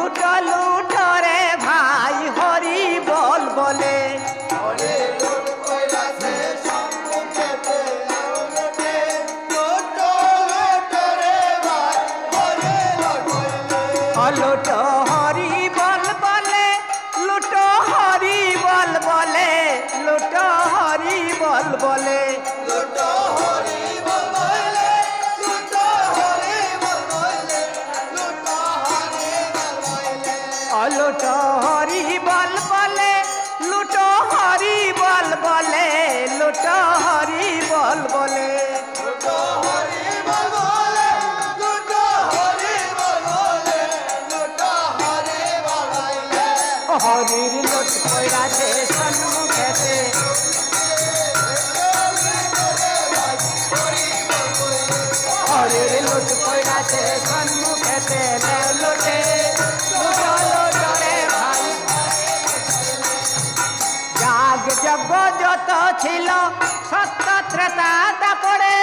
লুট লুট রে ভাই হরি বল বলে লুট হরি বল বলে লুট হরি বল বলে লুট হরি বল বলে লুট হরি বল বলে লুট হরি বল বলে লুট হরি বল বলে হরির লুট কইরাছে সম্মুখেতে হরির লুট কইরাছে সম্মুখেতে লুটে লুট লুট রে ভাই যাগ যজ্ঞ যত ছিল সত্য ত্রেতা দাপরে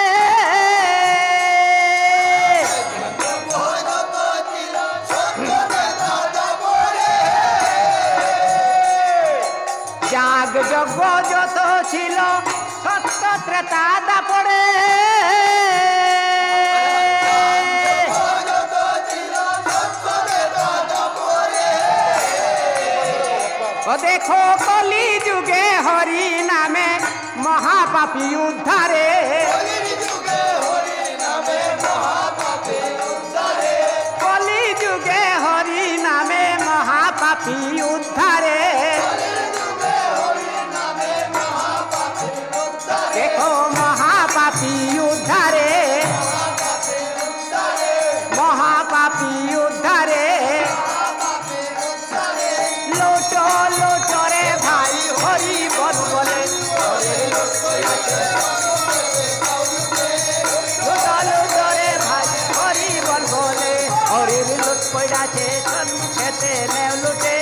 যাগ যজ্ঞ যত ছিল সত্য ত্রেতা দাপরে দেখো কলি যুগে হরি নামে মহাপাপী উদ্ধারে কলি যুগে হরি নামে মহাপাপী উদ্ধারে দেখো মহাপাপী উদ্ধারে মহাপাপী উদ্ধারে লুট লুট রে ভাই হরি বল বলে লুট লুট রে ভাই হরি বল বলে হরির লুট পড়াছে সম্মুখেতে নেও লুটে